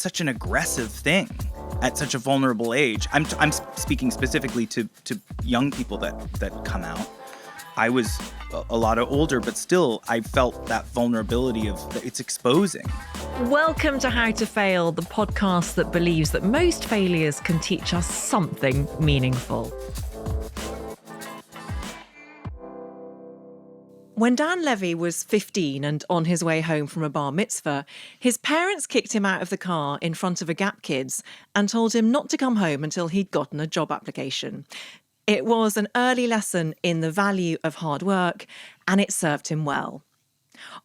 such an aggressive thing at such a vulnerable age. I'm speaking specifically to young people that come out. I was a lot older, but still I felt that vulnerability of it's exposing. Welcome to How to Fail, the podcast that believes that most failures can teach us something meaningful. When Dan Levy was 15 and on his way home from a bar mitzvah, his parents kicked him out of the car in front of a Gap Kids and told him not to come home until he'd gotten a job application. It was an early lesson in the value of hard work, and it served him well.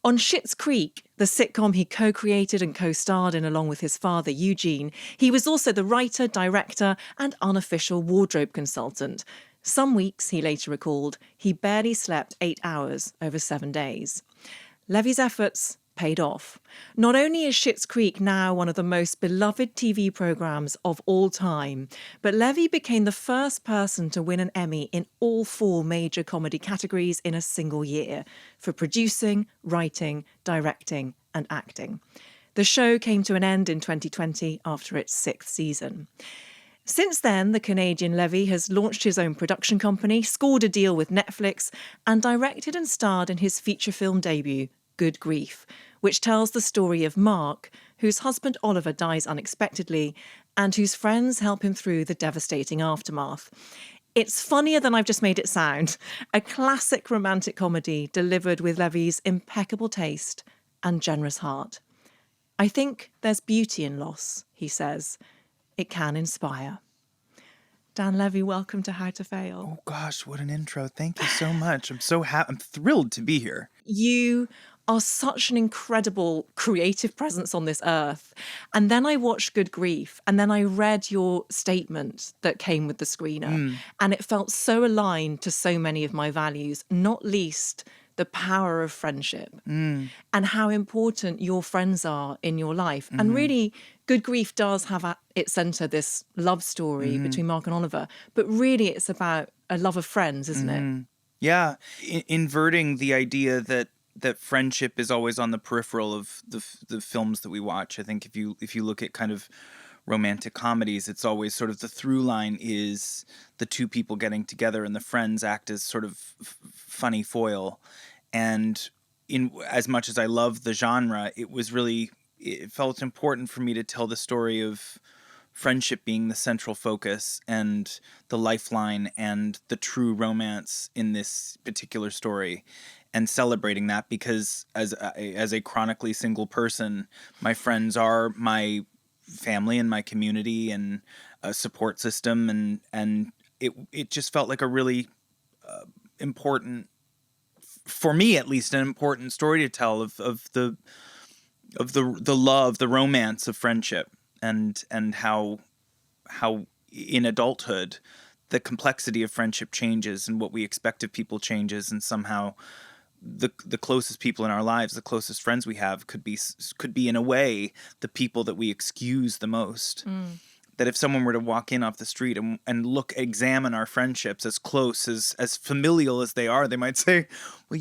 On Schitt's Creek, the sitcom he co-created and co-starred in along with his father, Eugene, he was also the writer, director, and unofficial wardrobe consultant. Some weeks, he later recalled, he barely slept 8 hours over 7 days. Levy's efforts paid off. Not only is Schitt's Creek now one of the most beloved TV programmes of all time, but Levy became the first person to win an Emmy in all 4 major comedy categories in a single year for producing, writing, directing, and acting. The show came to an end in 2020 after its 6th season. Since then, the Canadian Levy has launched his own production company, scored a deal with Netflix, and directed and starred in his feature film debut, Good Grief, which tells the story of Mark, whose husband Oliver dies unexpectedly, and whose friends help him through the devastating aftermath. It's funnier than I've just made it sound. A classic romantic comedy delivered with Levy's impeccable taste and generous heart. I think there's beauty in loss, he says. It can inspire. Dan Levy, welcome to How to Fail. Oh gosh, what an intro. Thank you so much. I'm so happy. I'm thrilled to be here. You are such an incredible creative presence on this earth. And then I watched Good Grief, and then I read your statement that came with the screener. And it felt so aligned to so many of my values, not least the power of friendship and how important your friends are in your life. And really, Good Grief does have at its centre this love story between Mark and Oliver, but really it's about a love of friends, isn't it? Yeah, inverting the idea that friendship is always on the peripheral of the films that we watch. I think if you look at kind of romantic comedies, it's always sort of the through line is the two people getting together and the friends act as sort of funny foil. And in as much as I love the genre, it felt important for me to tell the story of friendship being the central focus and the lifeline and the true romance in this particular story, and celebrating that, because as a chronically single person, my friends are my family and my community and a support system, and it just felt like a really important, for me at least, an important story to tell of the love, the romance of friendship, and how in adulthood the complexity of friendship changes and what we expect of people changes, and somehow the closest people in our lives, the closest friends we have, could be in a way the people that we excuse the most. That if someone were to walk in off the street and examine our friendships as close, as familial as they are, they might say, well,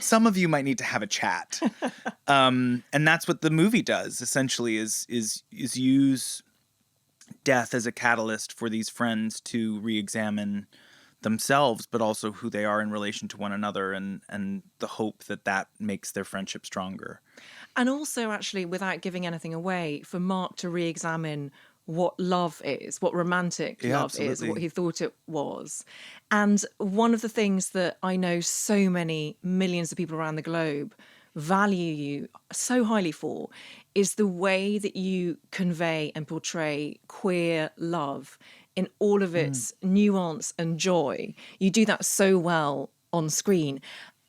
some of you might need to have a chat. And that's what the movie does, essentially, is use death as a catalyst for these friends to re-examine themselves, but also who they are in relation to one another, and the hope that makes their friendship stronger. And also, actually, without giving anything away, for Mark to re-examine what love is, what romantic love absolutely. is, what he thought it was. And one of the things that I know so many millions of people around the globe value you so highly for is the way that you convey and portray queer love in all of its nuance and joy. You do that so well on screen.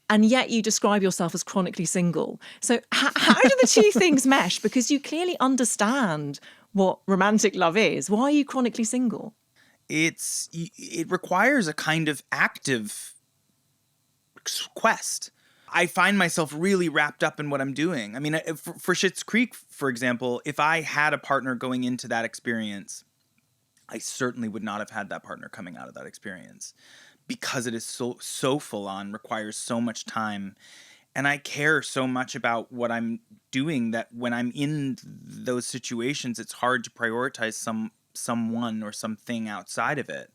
And yet you describe yourself as chronically single. So how do the two things mesh? Because you clearly understand what romantic love is. Why are you chronically single? It requires a kind of active quest. I find myself really wrapped up in what I'm doing. I mean, for Schitt's Creek, for example, if I had a partner going into that experience, I certainly would not have had that partner coming out of that experience, because it is so full on, requires so much time, And I care so much about what I'm doing that when I'm in those situations, it's hard to prioritize someone or something outside of it.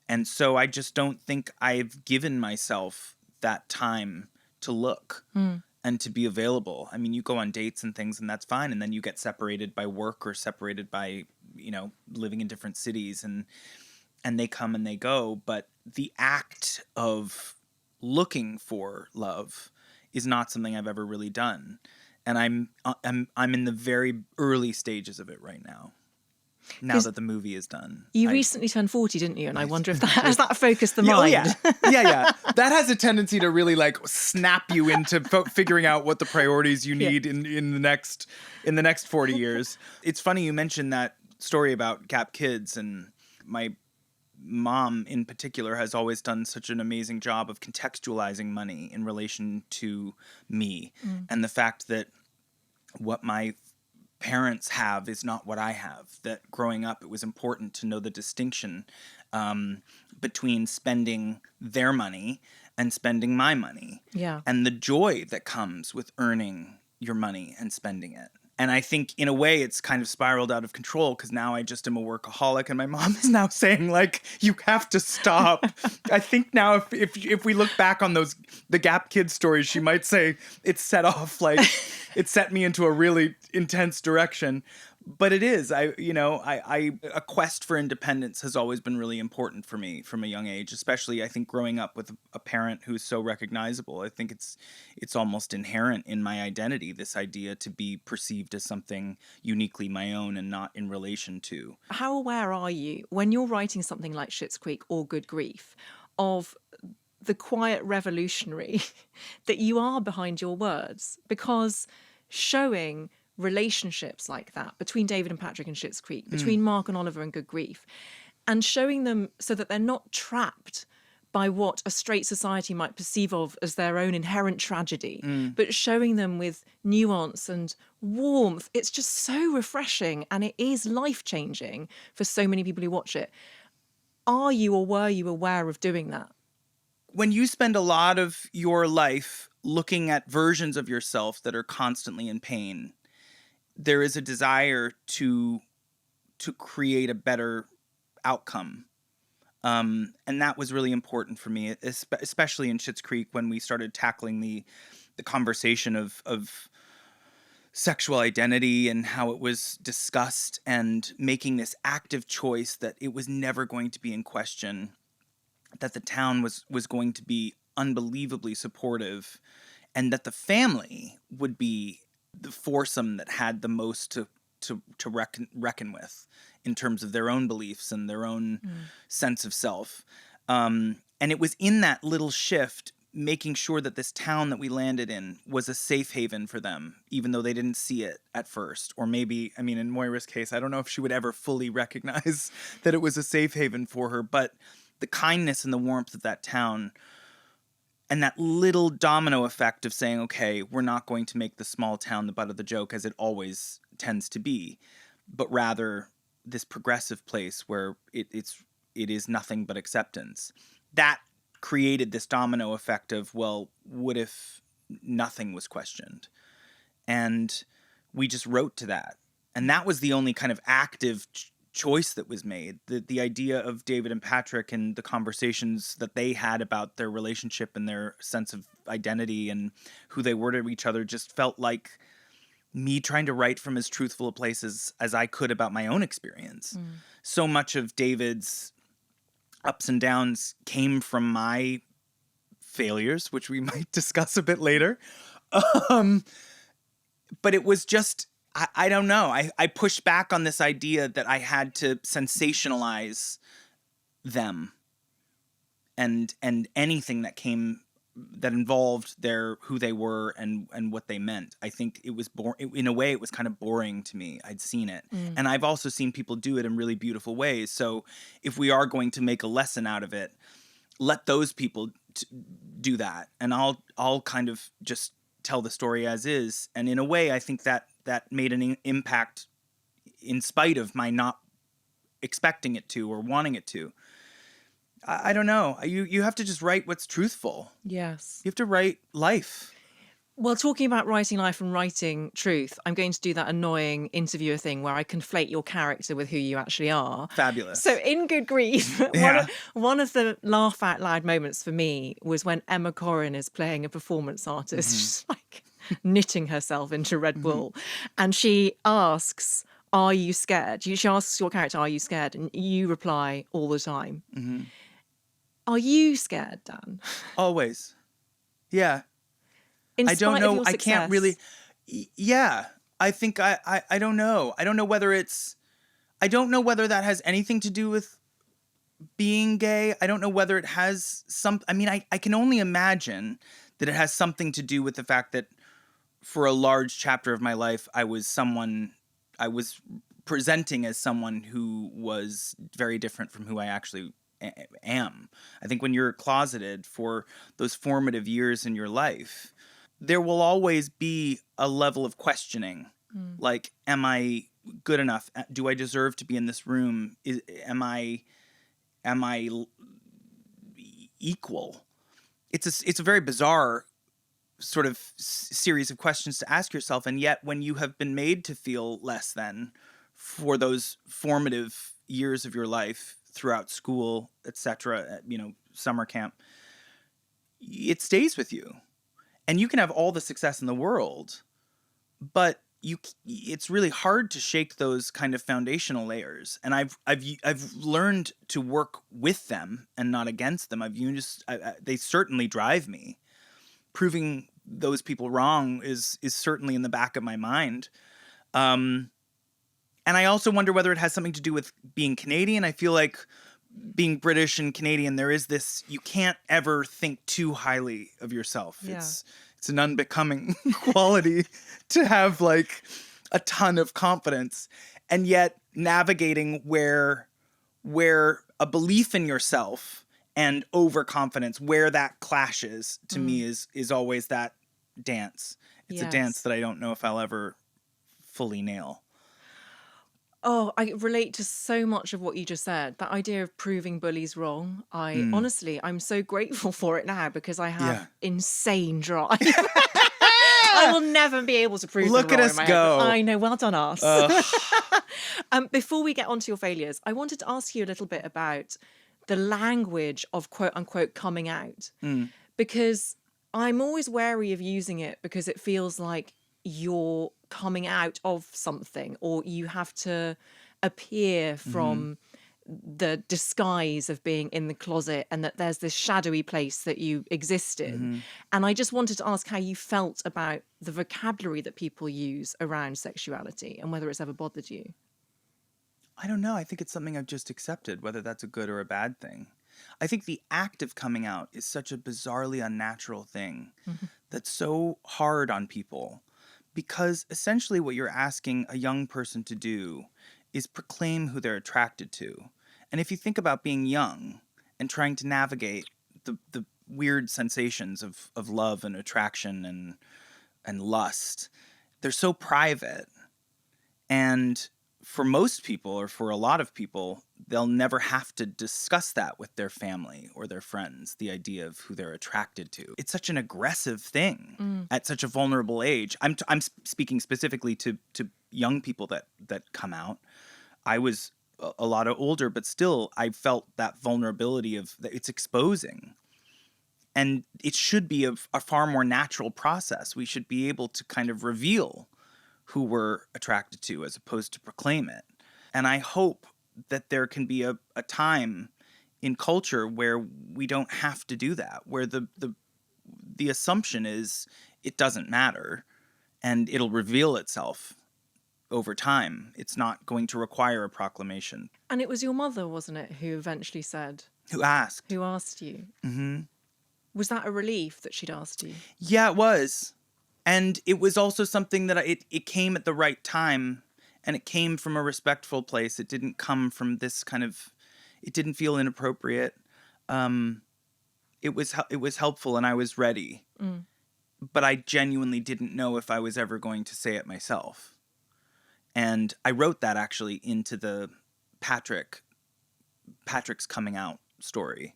And so I just don't think I've given myself that time to look and to be available. I mean, you go on dates and things and that's fine. And then you get separated by work or separated by, living in different cities, and they come and they go. But the act of looking for love is not something I've ever really done. And I'm in the very early stages of it right now. Now Because that the movie is done. you recently turned 40, didn't you? And I wonder if that Just- has that focused the Yeah, mind. yeah. That has a tendency to really like snap you into figuring out what the priorities you need in the next 40 years. It's funny you mentioned that story about Gap Kids, and my mom in particular has always done such an amazing job of contextualizing money in relation to me, and the fact that what my parents have is not what I have. That growing up, it was important to know the distinction between spending their money and spending my money. Yeah. And the joy that comes with earning your money and spending it. And I think in a way it's kind of spiraled out of control because now I just am a workaholic, and my mom is now saying like, you have to stop. I think now if we look back on the Gap Kids stories, she might say it set me into a really intense direction. But it is, a quest for independence has always been really important for me from a young age, especially I think growing up with a parent who's so recognizable. I think it's almost inherent in my identity, this idea to be perceived as something uniquely my own and not in relation to. How aware are you when you're writing something like Schitt's Creek or Good Grief of the quiet revolutionary that you are behind your words? Because showing relationships like that between David and Patrick and Schitt's Creek, between Mark and Oliver and Good Grief, and showing them so that they're not trapped by what a straight society might perceive of as their own inherent tragedy, but showing them with nuance and warmth. It's just so refreshing, and it is life-changing for so many people who watch it. Are you or were you aware of doing that? When you spend a lot of your life looking at versions of yourself that are constantly in pain, there is a desire to create a better outcome. And that was really important for me, especially in Schitt's Creek when we started tackling the conversation of sexual identity and how it was discussed, and making this active choice that it was never going to be in question, that the town was going to be unbelievably supportive, and that the family would be the foursome that had the most to reckon with in terms of their own beliefs and their own sense of self. And it was in that little shift, making sure that this town that we landed in was a safe haven for them, even though they didn't see it at first. Or maybe, I mean, in Moira's case, I don't know if she would ever fully recognize that it was a safe haven for her, but the kindness and the warmth of that town, and that little domino effect of saying, okay, we're not going to make the small town the butt of the joke as it always tends to be, but rather this progressive place where it is nothing but acceptance. That created this domino effect of, well, what if nothing was questioned? And we just wrote to that. And that was the only kind of active choice that was made. The idea of David and Patrick and the conversations that they had about their relationship and their sense of identity and who they were to each other just felt like me trying to write from as truthful a place as I could about my own experience. So much of David's ups and downs came from my failures, which we might discuss a bit later. But it was just, I don't know. I pushed back on this idea that I had to sensationalize them and anything that involved who they were and what they meant. I think it was in a way, it was kind of boring to me. I'd seen it. And I've also seen people do it in really beautiful ways. So if we are going to make a lesson out of it, let those people do that. And I'll kind of just tell the story as is. And in a way, I think that made an impact in spite of my not expecting it to or wanting it to. I don't know. You have to just write what's truthful. Yes. You have to write life. Well, talking about writing life and writing truth, I'm going to do that annoying interviewer thing where I conflate your character with who you actually are. So Fabulous. in Good Grief, Yeah. one of the laugh out loud moments for me was when Emma Corrin is playing a performance artist, Hmm. she's like knitting herself into red Hmm. wool, and she asks, "Are you scared?" She asks your character, "Are you scared?" And you reply all the time. Hmm. Are you scared, Dan? Always. Yeah. In I don't spite of know. your I can't really. success. Yeah. I think I don't know. I don't know whether it's. I don't know whether that has anything to do with being gay. I don't know whether it has some. I mean, I can only imagine that it has something to do with the fact that for a large chapter of my life, I was presenting as someone who was very different from who I actually am. I think when you're closeted for those formative years in your life, there will always be a level of questioning. Mm. Like, am I good enough? Do I deserve to be in this room? Am I equal? It's a very bizarre sort of series of questions to ask yourself, and yet when you have been made to feel less than for those formative years of your life throughout school, etc., summer camp, it stays with you, and you can have all the success in the world, but it's really hard to shake those kind of foundational layers, and I've learned to work with them and not against them. They certainly drive me. Proving those people wrong is certainly in the back of my mind. Um, and I also wonder whether it has something to do with being Canadian. I feel like being British and Canadian, there is this, you can't ever think too highly of yourself. Yeah. It's an unbecoming quality to have like a ton of confidence, and yet navigating where a belief in yourself and overconfidence, where that clashes, to me Mm. is always that dance. It's a dance Yes. that I don't know if I'll ever fully nail. Oh, I relate to so much of what you just said. That idea of proving bullies wrong. I Mm. honestly, I'm so grateful for it now because I Yeah. have insane drive. I will never be able to prove them Look at wrong in us my head, but go. I know. Well done, us. Ugh. Before we get on to your failures, I wanted to ask you a little bit about the language of quote unquote coming out, Mm. because I'm always wary of using it because it feels like you're coming out of something or you have to appear Mm-hmm. from the disguise of being in the closet and that there's this shadowy place that you exist in. Mm-hmm. And I just wanted to ask how you felt about the vocabulary that people use around sexuality and whether it's ever bothered you. I don't know. I think it's something I've just accepted, whether that's a good or a bad thing. I think the act of coming out is such a bizarrely unnatural thing Mhm. that's so hard on people, because essentially what you're asking a young person to do is proclaim who they're attracted to. And if you think about being young and trying to navigate the weird sensations of love and attraction and lust, they're so private. And for most people, or for a lot of people, they'll never have to discuss that with their family or their friends, the idea of who they're attracted to. It's such an aggressive thing Mm. at such a vulnerable age. I'm speaking specifically to young people that come out. I was a lot older, but still I felt that vulnerability of that it's exposing. And it should be a far more natural process. We should be able to kind of reveal who we're attracted to as opposed to proclaim it. And I hope that there can be a time in culture where we don't have to do that, where the assumption is it doesn't matter and it'll reveal itself over time. It's not going to require a proclamation. And it was your mother, wasn't it, who eventually said, Who asked? who asked you? Mm-hmm. Was that a relief that she'd asked you? Yeah, it was. And it was also something that it came at the right time, and it came from a respectful place. It didn't come from this kind of, it didn't feel inappropriate. Um, it was helpful, and I was ready. Mm. But I genuinely didn't know if I was ever going to say it myself. And I wrote that actually into the Patrick's coming out story.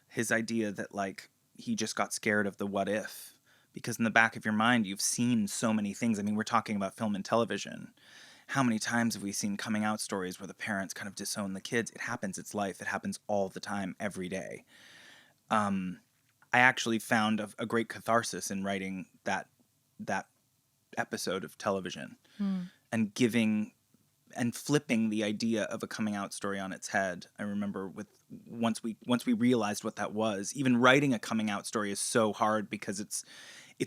His idea that like he just got scared of the what if because in the back of your mind, you've seen so many things. I mean, we're talking about film and television. How many times have we seen coming out stories where the parents kind of disown the kids? It happens. It's life. It happens all the time, every day. I actually found a great catharsis in writing that episode of television and giving and flipping the idea of a coming out story on its head. I remember once we realized what that was, even writing a coming out story is so hard because it's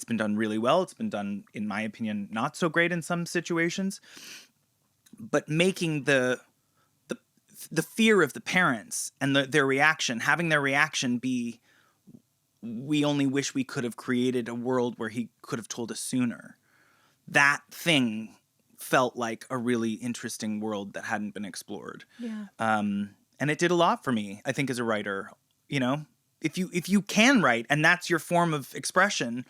been done really well. It's been done, in my opinion, not so great in some situations. But making the fear of the parents and their reaction, having their reaction be, we only wish we could have created a world where he could have told us sooner. That thing felt like a really interesting world that hadn't been explored. Yeah. And it did a lot for me, I think, as a writer. You know, if you can write and that's your form of expression,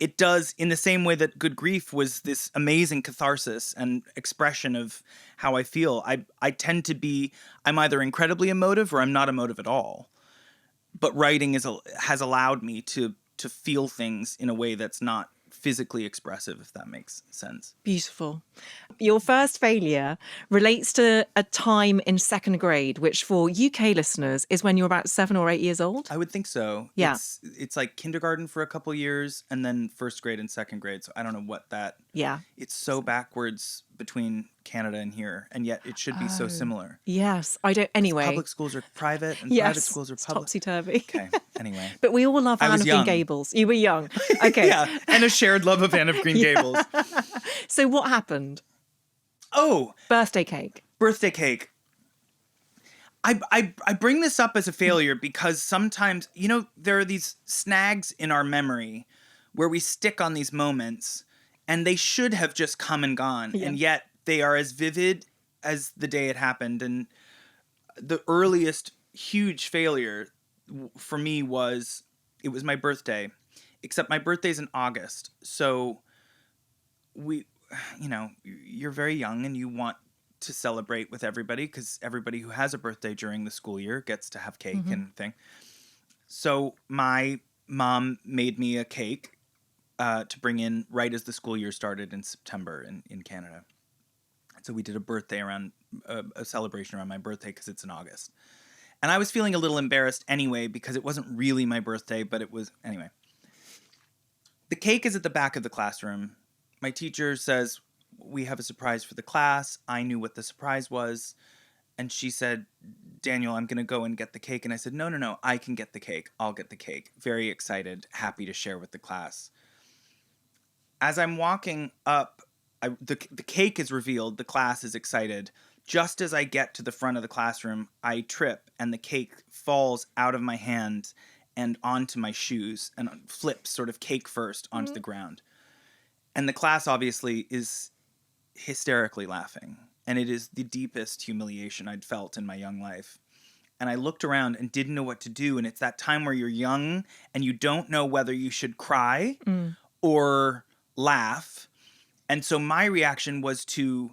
it does, in the same way that Good Grief was this amazing catharsis and expression of how I feel. I tend to be, I'm either incredibly emotive or I'm not emotive at all. But writing has allowed me to feel things in a way that's not physically expressive, if that makes sense. Beautiful. Your first failure relates to a time in second grade, which for UK listeners is when you're about 7 or 8 years old. I would think so. Yeah. It's like kindergarten for a couple years and then first grade and second grade. So I don't know what that... Yeah. It's so backwards between Canada and here, and yet it should be so similar. Yes. I don't... Anyway. Public schools are private and yes, private schools are public. Topsy-turvy. Okay, anyway. But we all love I Anne was of Green young. Gables. You were young. Okay. Yeah, and a shared love of Anne of Green Gables. So what happened? Oh, Birthday cake. birthday cake. I bring this up as a failure because sometimes, you know, there are these snags in our memory where we stick on these moments and they should have just come and gone. Yeah. And yet they are as vivid as the day it happened. And the earliest huge failure for me it was my birthday, except my birthday's in August. So you're very young and you want to celebrate with everybody because everybody who has a birthday during the school year gets to have cake and thing. So my mom made me a cake to bring in right as the school year started in September in Canada. So we did a birthday around a celebration around my birthday because it's in August. And I was feeling a little embarrassed anyway because it wasn't really my birthday, but it was anyway. The cake is at the back of the classroom. My teacher says, we have a surprise for the class. I knew what the surprise was. And she said, Daniel, I'm going to go and get the cake. And I said, no, I can get the cake. I'll get the cake. Very excited, happy to share with the class. As I'm walking up, the cake is revealed. The class is excited. Just as I get to the front of the classroom, I trip and the cake falls out of my hand and onto my shoes and flips sort of cake first onto the ground. And the class obviously is hysterically laughing. And it is the deepest humiliation I'd felt in my young life. And I looked around and didn't know what to do. And it's that time where you're young and you don't know whether you should cry or laugh. And so my reaction was to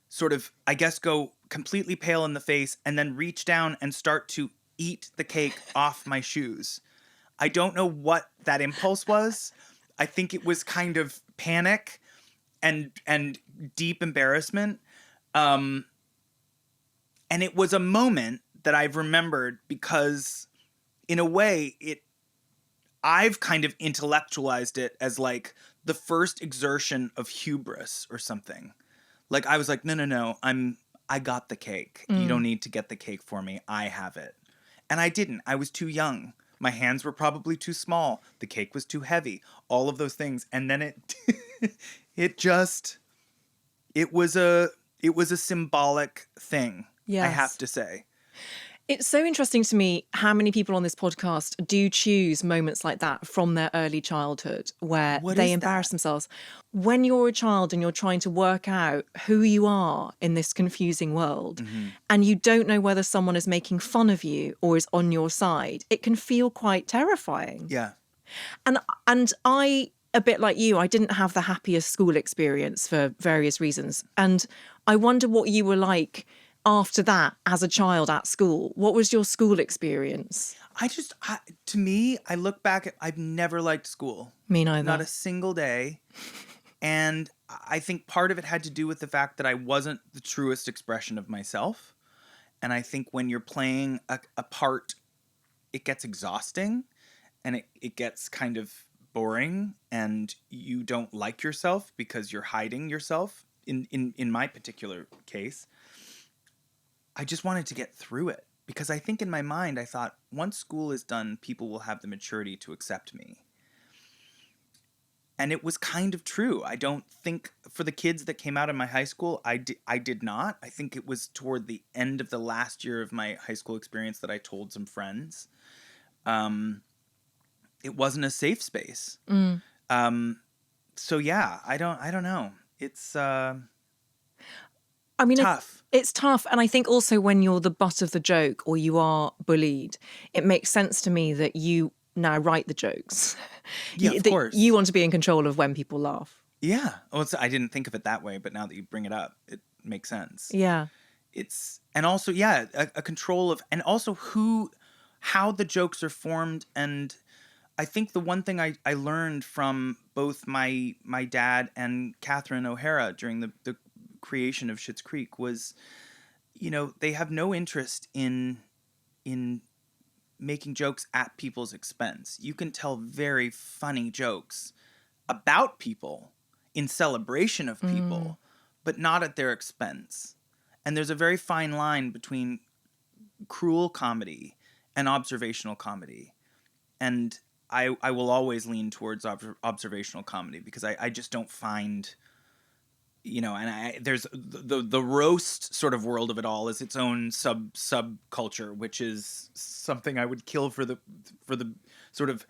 sort of, I guess, go completely pale in the face and then reach down and start to eat the cake off my shoes. I don't know what that impulse was. I think it was kind of panic and deep embarrassment. And it was a moment that I've remembered because in a way I've kind of intellectualized it as like the first exertion of hubris or something. Like I was like, no, I got the cake. You don't need to get the cake for me. I have it. And I didn't. I was too young. My hands were probably too small. The cake was too heavy. All of those things. And then it was a symbolic thing. Yes. I have to say. It's so interesting to me how many people on this podcast do choose moments like that from their early childhood where they embarrass themselves. When you're a child and you're trying to work out who you are in this confusing world and you don't know whether someone is making fun of you or is on your side, it can feel quite terrifying. Yeah. And I, a bit like you, I didn't have the happiest school experience for various reasons. And I wonder what you were like after that as a child at school. What was your school experience? To me, I look back at, I've never liked school. Me Not neither. a single day. And I think part of it had to do with the fact that I wasn't the truest expression of myself. And I think when you're playing a part, it gets exhausting and it gets kind of boring and you don't like yourself because you're hiding yourself. In my particular case, I just wanted to get through it because I think in my mind, I thought once school is done, people will have the maturity to accept me. And it was kind of true. I don't think for the kids that came out of my high school, I did not. I think it was toward the end of the last year of my high school experience that I told some friends. Um, it wasn't a safe space. Um, so yeah, I don't know. It's I mean, tough. it's tough. And I think also when you're the butt of the joke or you are bullied, it makes sense to me that you now write the jokes. Yeah, of That you course. want to be in control of when people laugh. Yeah. Well, I didn't think of it that way, but now that you bring it up, it makes sense. Yeah. It's and also yeah, a control of and also how the jokes are formed. And I think the one thing I learned from both my dad and Catherine O'Hara during the creation of Schitt's Creek was, they have no interest in making jokes at people's expense. You can tell very funny jokes about people in celebration of people, but not at their expense. And there's a very fine line between cruel comedy and observational comedy. And I will always lean towards observational comedy because I just don't find, there's the roast sort of world of it all is its own subculture, which is something I would kill for the sort of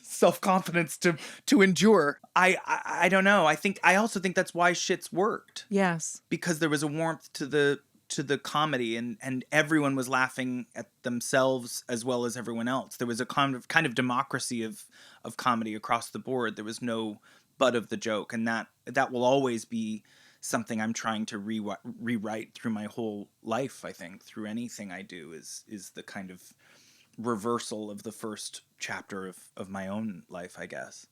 self confidence to endure. I don't know. I also think that's why Shit's worked, Yes. because there was a warmth to the comedy, and everyone was laughing at themselves as well as everyone else. There was a kind of democracy of comedy across the board. There was no butt of the joke, and that will always be something I'm trying to rewrite through my whole life. I think through anything I do is the kind of reversal of the first chapter of my own life, I guess.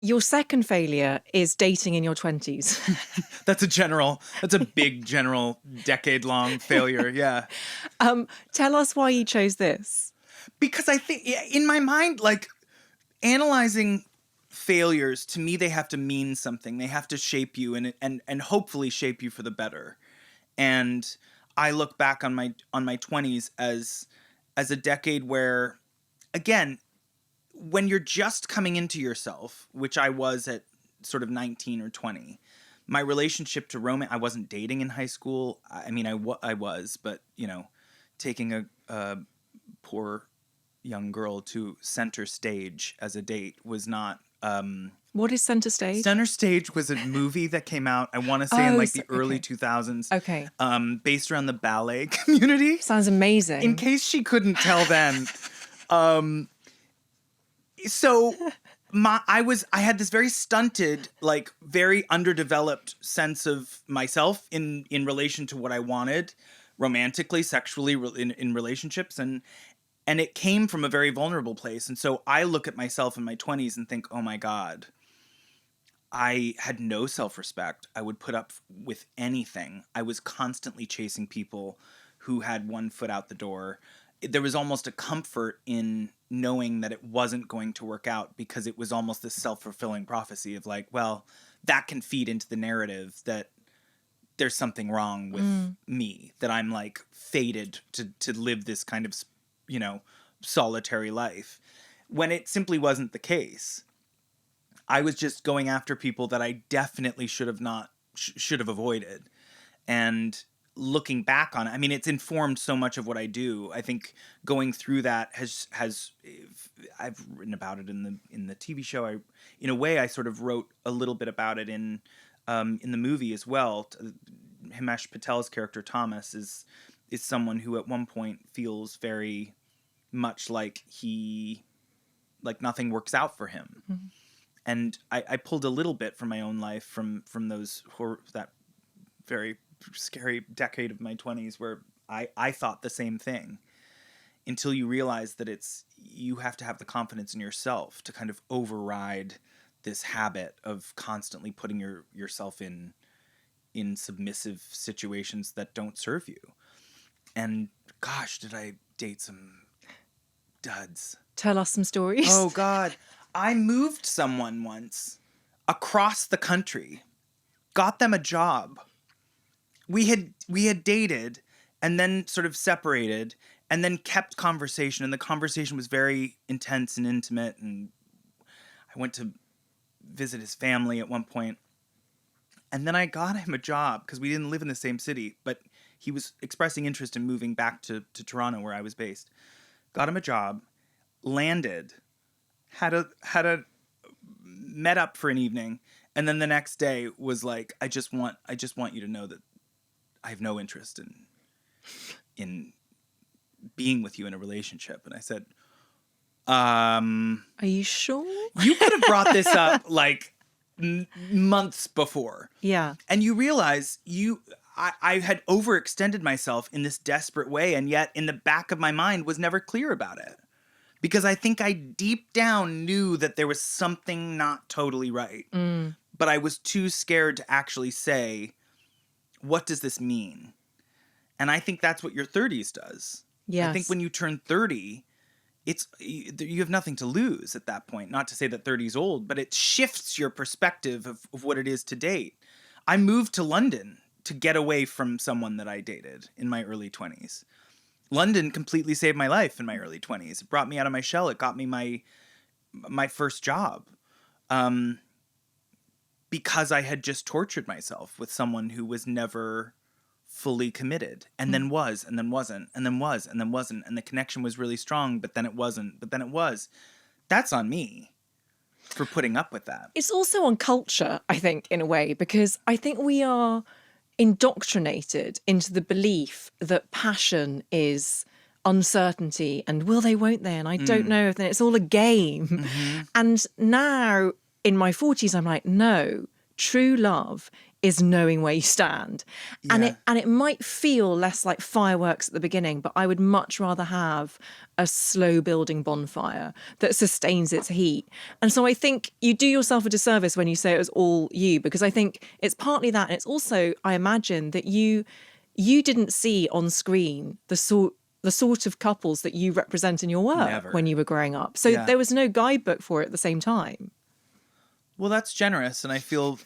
Your second failure is dating in your 20s. That's a big general decade-long failure. Yeah. Tell us why you chose this. Because I think in my mind, like, analyzing failures, to me, they have to mean something. They have to shape you and hopefully shape you for the better. And I look back on my 20s as a decade where, again, when you're just coming into yourself, which I was at sort of 19 or 20, my relationship to romance, I wasn't dating in high school. I mean, I was, but, taking a poor young girl to center stage as a date was not. What is Center Stage? Center Stage was a movie that came out, I want to say, in like the early okay. 2000s. Okay. Based around the ballet community. Sounds amazing. In case she couldn't tell then. So I had this very stunted, like very underdeveloped sense of myself in relation to what I wanted romantically, sexually, in relationships, and it came from a very vulnerable place. And so I look at myself in my 20s and think, oh my God, I had no self-respect. I would put up with anything. I was constantly chasing people who had one foot out the door. There was almost a comfort in knowing that it wasn't going to work out, because it was almost this self-fulfilling prophecy of like, well, that can feed into the narrative that there's something wrong with me, that I'm like fated to live this kind of, solitary life, when it simply wasn't the case. I was just going after people that I definitely should have avoided. And looking back on it, I mean, it's informed so much of what I do. I think going through that has I've written about it in the TV show. In a way, I sort of wrote a little bit about it in the movie as well. Himesh Patel's character Thomas is someone who at one point feels very much like nothing works out for him. Mm-hmm. And I pulled a little bit from my own life from those that very scary decade of my 20s where I thought the same thing until you realize that you have to have the confidence in yourself to kind of override this habit of constantly putting yourself in submissive situations that don't serve you. And gosh, did I date some duds. Tell us some stories. Oh God. I moved someone once across the country, got them a job. We had dated and then sort of separated and then kept conversation, and the conversation was very intense and intimate, and I went to visit his family at one point. And then I got him a job because we didn't live in the same city, but he was expressing interest in moving back to Toronto where I was based. Got him a job, landed, had a met up for an evening, and then the next day was like, I just want you to know that I have no interest in being with you in a relationship. And I said, Are you sure? You could have brought this up like months before. Yeah. And you realize I had overextended myself in this desperate way, and yet in the back of my mind was never clear about it. Because I think I deep down knew that there was something not totally right. But I was too scared to actually say, what does this mean? And I think that's what your 30s does. Yes. I think when you turn 30, you have nothing to lose at that point. Not to say that 30 is old, but it shifts your perspective of what it is to date. I moved to London to get away from someone that I dated in my early 20s. London completely saved my life in my early 20s. It brought me out of my shell. It got me my first job. Because I had just tortured myself with someone who was never fully committed, and then was, and then wasn't, and then was, and then wasn't, and the connection was really strong, but then it wasn't, but then it was. That's on me for putting up with that. It's also on culture, I think, in a way, because I think we are indoctrinated into the belief that passion is uncertainty and will they, won't they, and I don't know if then it's all a game. Mm-hmm. And now in my 40s, I'm like, no, true love is knowing where you stand. Yeah. And it might feel less like fireworks at the beginning, but I would much rather have a slow building bonfire that sustains its heat. And so I think you do yourself a disservice when you say it was all you, because I think it's partly that, and it's also, I imagine, that you didn't see on screen the sort of couples that you represent in your work. Never. When you were growing up. So there was no guidebook for it at the same time. Well, that's generous, and I feel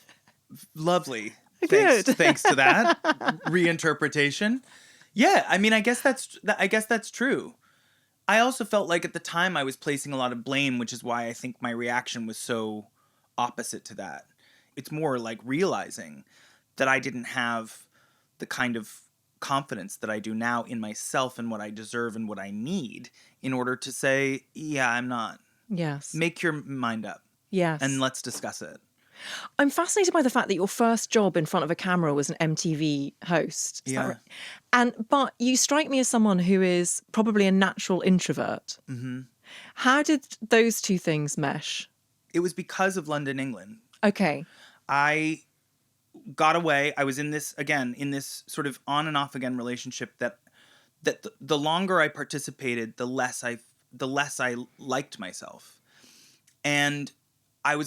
lovely. Good. Thanks to that reinterpretation. Yeah, I mean, I guess that's true. I also felt like at the time I was placing a lot of blame, which is why I think my reaction was so opposite to that. It's more like realizing that I didn't have the kind of confidence that I do now in myself and what I deserve and what I need in order to say, yeah, I'm not. Yes. Make your mind up. Yes. And let's discuss it. I'm fascinated by the fact that your first job in front of a camera was an MTV host. Is that right? But you strike me as someone who is probably a natural introvert. Mm-hmm. How did those two things mesh? It was because of London, England. Okay. I got away. I was in this sort of on and off again relationship that the longer I participated, the less I liked myself. And I'm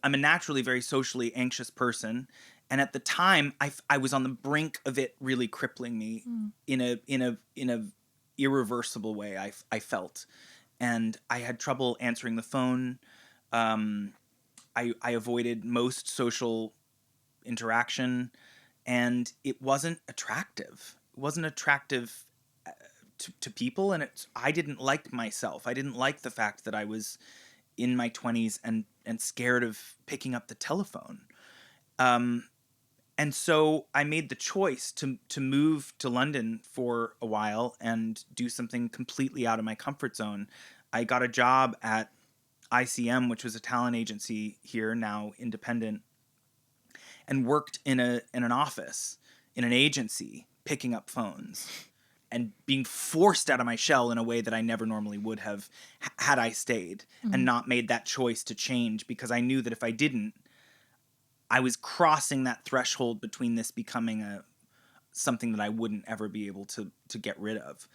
a naturally very socially anxious person, and at the time I was on the brink of it really crippling me in a irreversible way. I felt, and I had trouble answering the phone. I avoided most social interaction, and it wasn't attractive. It wasn't attractive to people, and I didn't like myself. I didn't like the fact that I was in my 20s and scared of picking up the telephone. And so I made the choice to move to London for a while and do something completely out of my comfort zone. I got a job at ICM, which was a talent agency here, now independent, and worked in an office, in an agency, picking up phones and being forced out of my shell in a way that I never normally would have had I stayed and not made that choice to change, because I knew that if I didn't, I was crossing that threshold between this becoming something that I wouldn't ever be able to get rid of.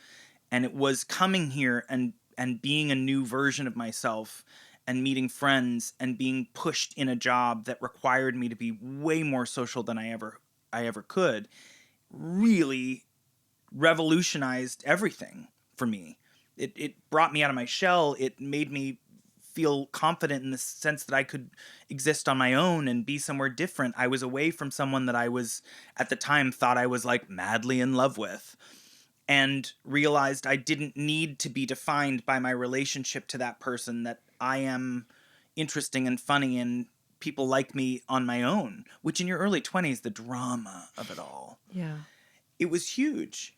And it was coming here and being a new version of myself and meeting friends and being pushed in a job that required me to be way more social than I ever could, really revolutionized everything for me. It brought me out of my shell. It made me feel confident in the sense that I could exist on my own and be somewhere different. I was away from someone that I was, at the time, thought I was like madly in love with, and realized I didn't need to be defined by my relationship to that person, that I am interesting and funny and people like me on my own, which in your early 20s, the drama of it all. Yeah. It was huge.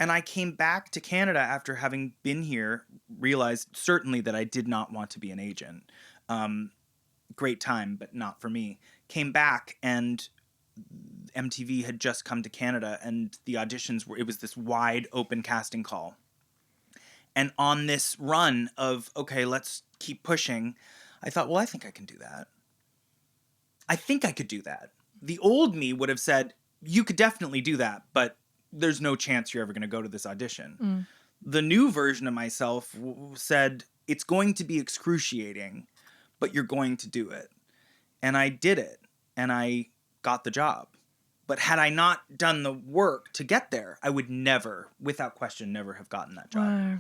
And I came back to Canada after having been here, realized certainly that I did not want to be an agent. Great time, but not for me. Came back and MTV had just come to Canada and the auditions it was this wide open casting call. And on this run of, okay, let's keep pushing, I thought, well, I think I can do that. I think I could do that. The old me would have said, you could definitely do that, but there's no chance you're ever going to go to this audition. The new version of myself said, it's going to be excruciating, but you're going to do it. And I did it, and I got the job. But had I not done the work to get there, I would never, without question, never have gotten that job. Wow.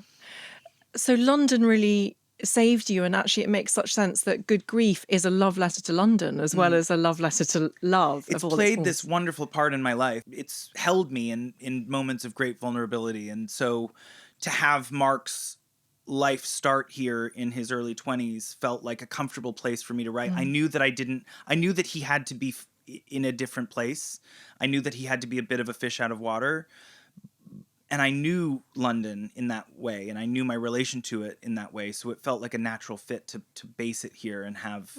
So London really saved you, and actually it makes such sense that Good Grief is a love letter to London as well as a love letter to love. It's of all played its this wonderful part in my life. It's held me in moments of great vulnerability. And so to have Mark's life start here in his early 20s felt like a comfortable place for me to write. I knew that he had to be in a different place. I knew that he had to be a bit of a fish out of water. And I knew London in that way, and I knew my relation to it in that way. So it felt like a natural fit to base it here and have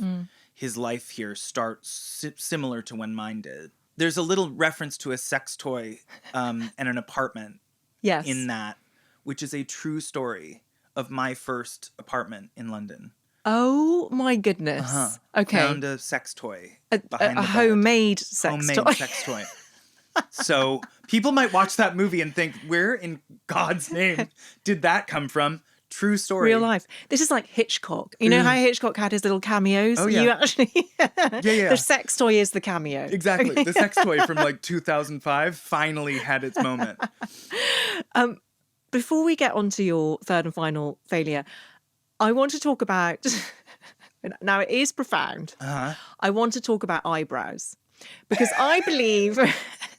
his life here start similar to when mine did. There's a little reference to a sex toy and an apartment Yes. in that, which is a true story of my first apartment in London. Oh my goodness. Okay. Found a sex toy A behind the bed. homemade sex toy. Sex toy. So people might watch that movie and think, where in God's name did that come from? True story. Real life. This is like Hitchcock. You know how Hitchcock had his little cameos? Oh, yeah. You actually... Yeah. The sex toy is the cameo. Exactly. The sex toy from like 2005 finally had its moment. Before we get on to your third and final failure, I want to talk about... Now, it is profound. I want to talk about eyebrows. Because I believe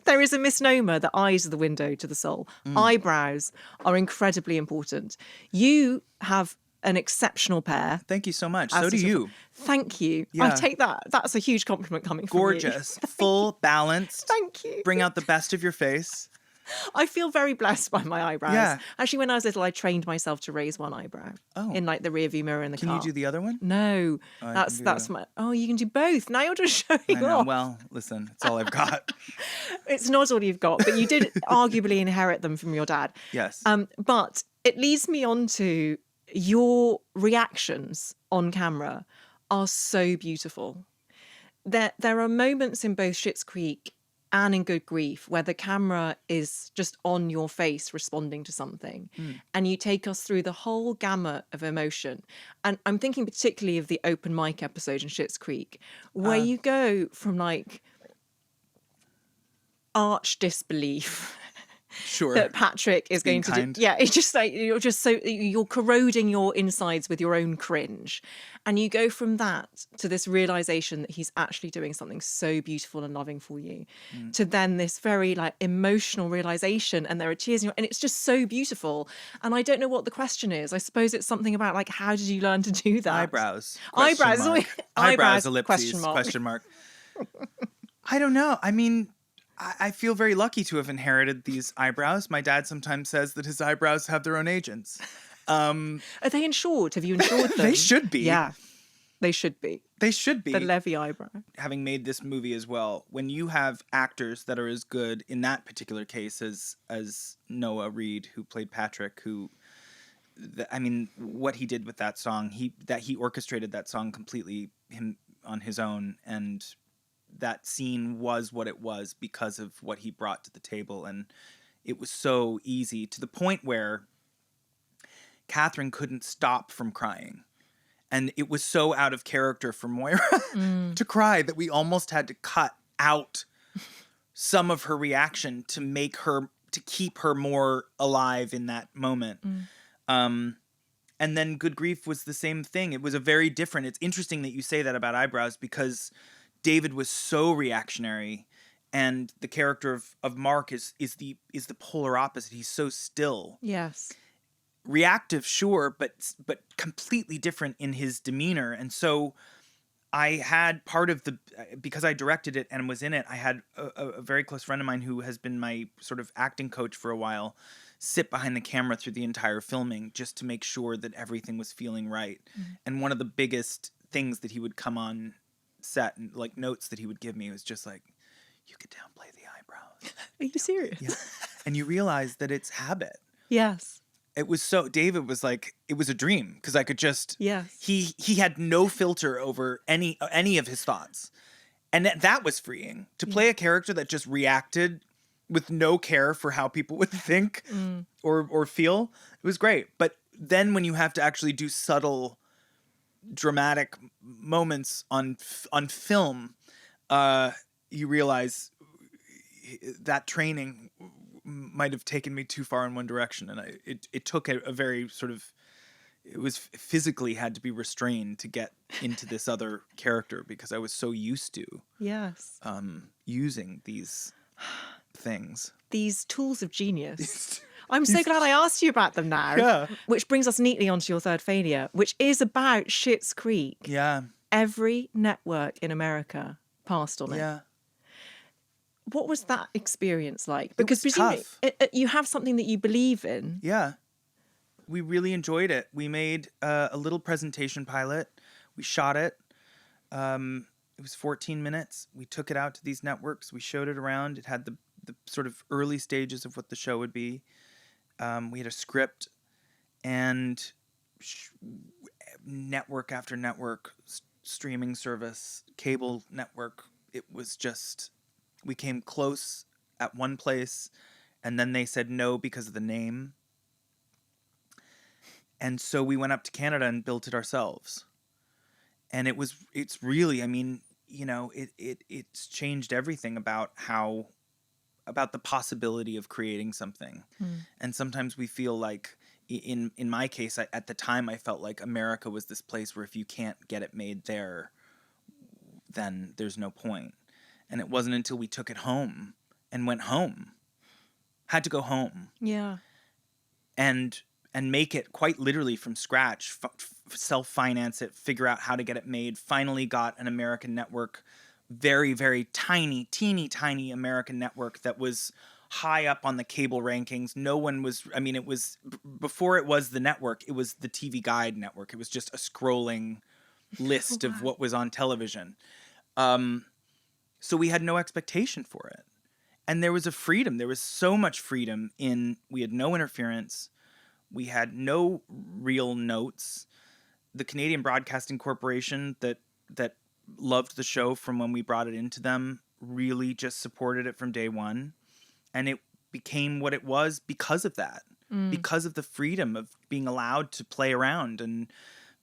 there is a misnomer that eyes are the window to the soul. Eyebrows are incredibly important. You have an exceptional pair. Thank you so much. So do you. Thank you. Yeah. I take that. That's a huge compliment coming from you. Gorgeous. Full, balanced. Thank you. Bring out the best of your face. I feel very blessed by my eyebrows. Yeah. Actually, when I was little, I trained myself to raise one eyebrow in like the rearview mirror in the Can car. you do the other one? No, I that's can do my. Oh, you can do both. Now you're just showing I know. off. Well, listen, it's all I've got. It's not all you've got, but you did arguably inherit them from your dad. Yes. But it leads me on to your reactions on camera are so beautiful. There are moments in both Schitt's Creek and in Good Grief where the camera is just on your face responding to something, and you take us through the whole gamut of emotion. And I'm thinking particularly of the open mic episode in Schitt's Creek, where you go from like arch disbelief Sure. that Patrick is going to do. Yeah, it's just like you're corroding your insides with your own cringe. And you go from that to this realization that he's actually doing something so beautiful and loving for you, to then this very like emotional realization, and there are tears in your, and it's just so beautiful. And I don't know what the question is. I suppose it's something about like, how did you learn to do that? Eyebrows. Eyebrows. Eyebrows. Ellipses. Question mark. I don't know. I mean, I feel very lucky to have inherited these eyebrows. My dad sometimes says that his eyebrows have their own agents. Are they insured? Have you insured them? They should be. Yeah, they should be. They should be. The Levy eyebrow. Having made this movie as well, when you have actors that are as good in that particular case as Noah Reid, who played Patrick, what he did with that song, he orchestrated that song completely him on his own, and that scene was what it was because of what he brought to the table. And it was so easy, to the point where Catherine couldn't stop from crying. And it was so out of character for Moira to cry that we almost had to cut out some of her reaction to keep her more alive in that moment. And then Good Grief was the same thing. It was a very different. It's interesting that you say that about Eyebrows, because David was so reactionary, and the character of Mark is the polar opposite. He's so still. Yes. Reactive, sure, but completely different in his demeanor. And so I had because I directed it and was in it, I had a very close friend of mine who has been my sort of acting coach for a while sit behind the camera through the entire filming just to make sure that everything was feeling right. And one of the biggest things that he would come on set and like notes that he would give me was just like, you could downplay the eyebrows. Are you serious? Yeah. And you realize that it's habit. Yes. It was David was like, it was a dream, because I could just, Yes. He had no filter over any of his thoughts. And that was freeing, to play a character that just reacted with no care for how people would think or feel. It was great. But then when you have to actually do subtle, dramatic moments on film, you realize that training might have taken me too far in one direction, and it took a very sort of, it was physically had to be restrained to get into this other character, because I was so used to using these things, these tools of genius. I'm so glad I asked you about them now. Yeah. Which brings us neatly onto your third failure, which is about Schitt's Creek. Yeah. Every network in America passed on it. Yeah. What was that experience like? Because presumably you have something that you believe in. Yeah. We really enjoyed it. We made a little presentation pilot. We shot it. It was 14 minutes. We took it out to these networks. We showed it around. It had the sort of early stages of what the show would be. We had a script, and network after network, streaming service, cable network. It was just, we came close at one place, and then they said no because of the name. And so we went up to Canada and built it ourselves. And it's really, I mean, you know, it's changed everything about the possibility of creating something. And sometimes we feel like, in my case, at the time I felt like America was this place where if you can't get it made there, then there's no point. And it wasn't until we took it home and went home, had to go home. Yeah. And make it quite literally from scratch, self-finance it, figure out how to get it made, finally got an American network, very, very tiny, teeny tiny American network that was high up on the cable rankings. No one was, I mean, it was, before it was the network, it was the TV Guide network. It was just a scrolling list of what was on television. So we had no expectation for it. And there was a freedom. There was so much freedom we had no interference. We had no real notes. The Canadian Broadcasting Corporation that loved the show from when we brought it into them really just supported it from day one. And it became what it was because of that, because of the freedom of being allowed to play around, and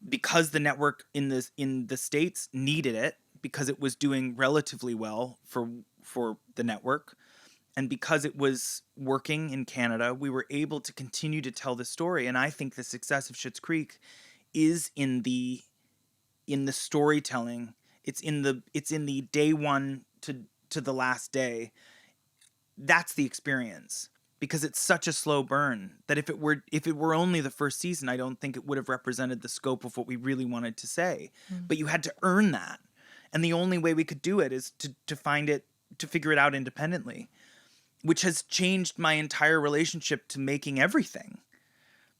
because the network in the States needed it, because it was doing relatively well for the network. And because it was working in Canada, we were able to continue to tell the story. And I think the success of Schitt's Creek is in the storytelling. It's in the day one to the last day. That's the experience, because it's such a slow burn that if it were only the first season, I don't think it would have represented the scope of what we really wanted to say. But you had to earn that. And the only way we could do it is to find it, to figure it out independently, which has changed my entire relationship to making everything,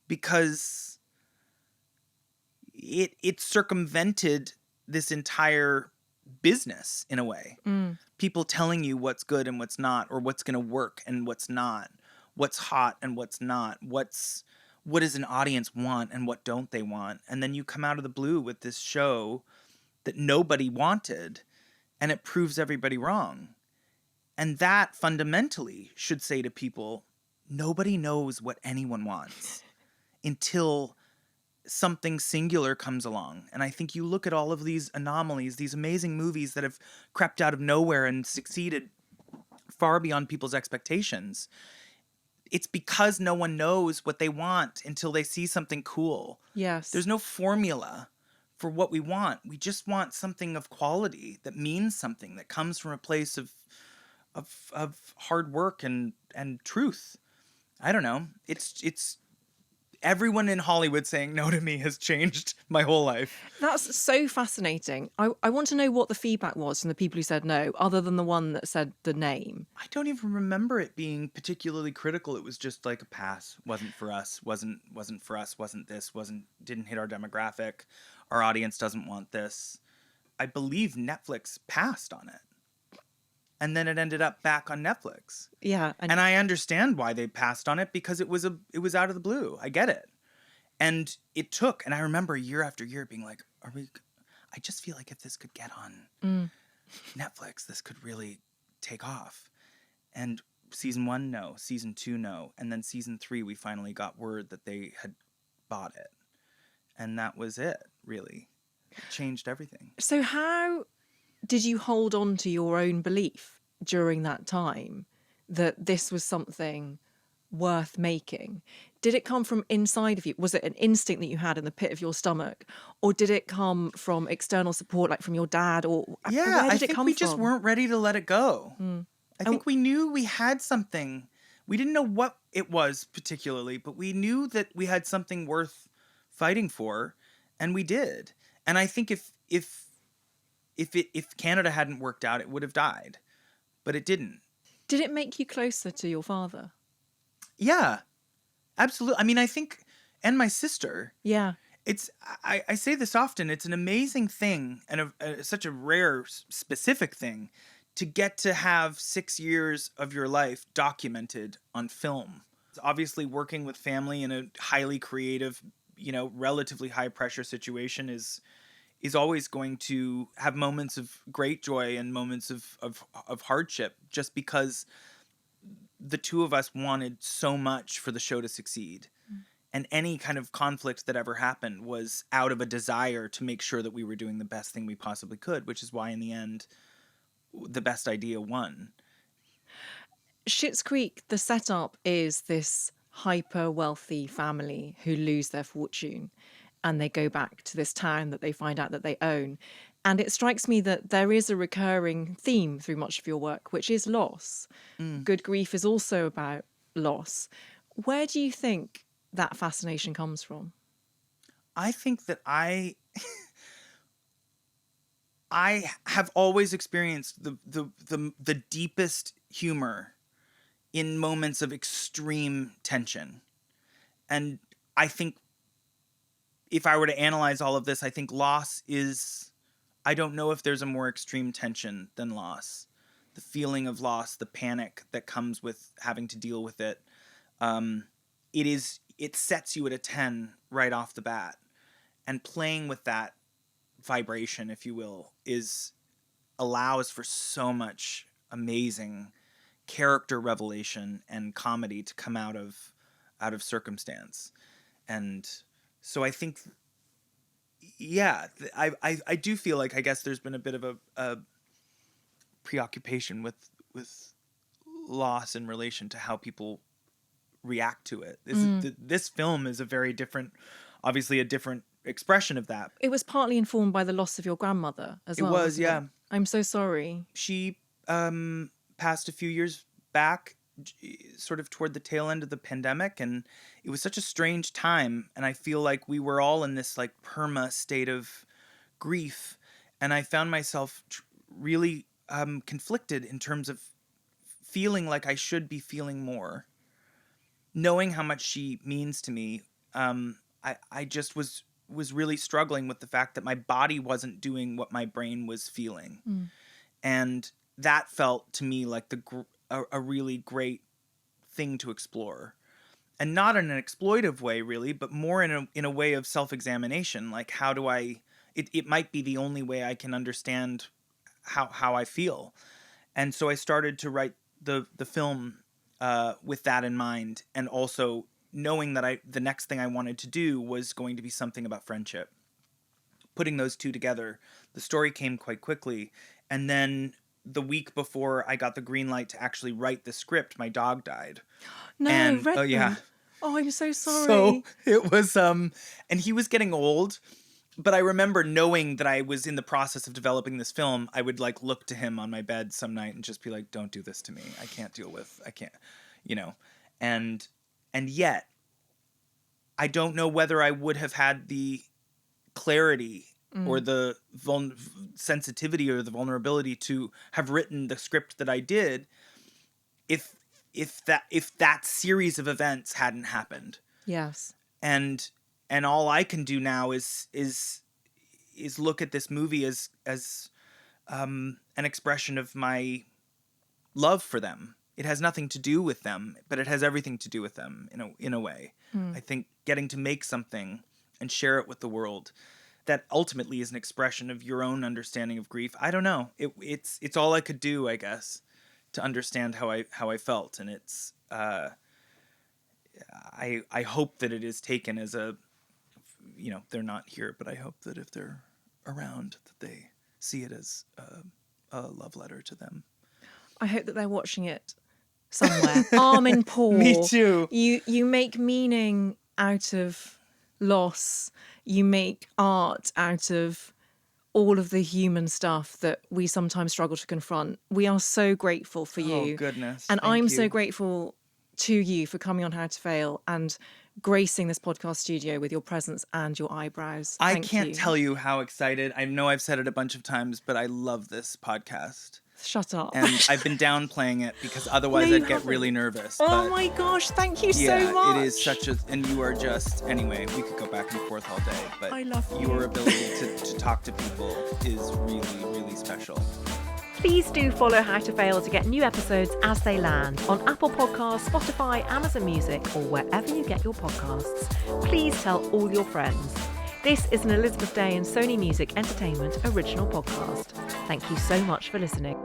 because it circumvented this entire business in a way. People telling you what's good and what's not, or what's going to work and what's not, what's hot and what's not, what does an audience want and what don't they want. And then you come out of the blue with this show that nobody wanted, and it proves everybody wrong. And that fundamentally should say to people, nobody knows what anyone wants until something singular comes along. And I think you look at all of these anomalies, these amazing movies that have crept out of nowhere and succeeded far beyond people's expectations. It's because no one knows what they want until they see something cool. Yes. There's no formula for what we want. We just want something of quality that means something, that comes from a place of hard work and truth. I don't know. It's everyone in Hollywood saying no to me has changed my whole life. That's so fascinating. I want to know what the feedback was from the people who said no, other than the one that said the name. I don't even remember it being particularly critical. It was just like a pass. Wasn't for us. Wasn't for us. Wasn't this. Didn't hit our demographic. Our audience doesn't want this. I believe Netflix passed on it. And then it ended up back on Netflix. Yeah. And I understand why they passed on it, because it was out of the blue. I get it. And it took, and I remember year after year being like, I just feel like if this could get on Netflix, this could really take off. And season 1, no. Season 2, no. And then season 3, we finally got word that they had bought it. And that was it, really. It changed everything. So how did you hold on to your own belief during that time that this was something worth making? Did it come from inside of you? Was it an instinct that you had in the pit of your stomach? Or did it come from external support, like from your dad? Or yeah, where did I it think come we from? just weren't ready to let it go. I think we knew we had something. We didn't know what it was particularly, but we knew that we had something worth fighting for, and we did. And I think if Canada hadn't worked out, it would have died, but it didn't. Did it make you closer to your father? Yeah, absolutely. I mean, I think, and my sister. Yeah. I say this often. It's an amazing thing, and such a rare, specific thing, to get to have 6 years of your life documented on film. It's obviously working with family in a highly creative, relatively high pressure situation is always going to have moments of great joy and moments of hardship, just because the two of us wanted so much for the show to succeed. And any kind of conflict that ever happened was out of a desire to make sure that we were doing the best thing we possibly could, which is why in the end, the best idea won. Schitt's Creek, the setup is this hyper wealthy family who lose their fortune and they go back to this town that they find out that they own. And it strikes me that there is a recurring theme through much of your work, which is loss. Good Grief is also about loss. Where do you think that fascination comes from? I think that I have always experienced the deepest humor in moments of extreme tension. And I think if I were to analyze all of this, I think loss is, I don't know if there's a more extreme tension than loss. The feeling of loss, the panic that comes with having to deal with it. It sets you at a 10 right off the bat. And playing with that vibration, if you will, allows for so much amazing character revelation and comedy to come out of circumstance. And so I think, yeah, I do feel like, I guess there's been a bit of a preoccupation with loss in relation to how people react to it. This film is a very different, obviously a different expression of that. It was partly informed by the loss of your grandmother as well. It was, yeah. I'm so sorry. She passed a few years back, sort of toward the tail end of the pandemic, and it was such a strange time, and I feel like we were all in this like perma state of grief, and I found myself really conflicted in terms of feeling like I should be feeling more, knowing how much she means to me. I just was really struggling with the fact that my body wasn't doing what my brain was feeling. And that felt to me like a really great thing to explore. And not in an exploitive way, really, but more in a way of self-examination. Like, how do it might be the only way I can understand how I feel. And so I started to write the film with that in mind, and also knowing that the next thing I wanted to do was going to be something about friendship. Putting those two together, the story came quite quickly. And then the week before I got the green light to actually write the script, my dog died. No, And Redmond. oh yeah. Oh, I'm so sorry. So it was and he was getting old, but I remember knowing that I was in the process of developing this film. I would like look to him on my bed some night and just be like, "Don't do this to me. I can't, you know." And yet I don't know whether I would have had the clarity or the sensitivity or the vulnerability to have written the script that I did if that series of events hadn't happened. Yes. And all I can do now is look at this movie as an expression of my love for them. It has nothing to do with them, but it has everything to do with them in a way. I think getting to make something and share it with the world that ultimately is an expression of your own understanding of grief. I don't know. It's all I could do, I guess, to understand how I felt, and it's I hope that it is taken as a, they're not here, but I hope that if they're around that they see it as a love letter to them. I hope that they're watching it somewhere. Arm in paw. Me too. You make meaning out of loss. You make art out of all of the human stuff that we sometimes struggle to confront. We are so grateful for you. Oh, goodness. And Thank I'm you. so grateful to you for coming on How to Fail and gracing this podcast studio with your presence and your eyebrows. I Thank can't you. tell you how excited. I know I've said it a bunch of times, but I love this podcast. Shut up. And I've been downplaying it because otherwise No, you I'd get haven't. really nervous. Oh but my gosh, thank you yeah, so much. it is such a, and you are just, anyway, we could go back and forth all day, but I love you. your ability to talk to people is really, really special. Please do follow How to Fail to get new episodes as they land on Apple Podcasts, Spotify, Amazon Music, or wherever you get your podcasts. Please tell all your friends. This is an Elizabeth Day and Sony Music Entertainment original podcast. Thank you so much for listening.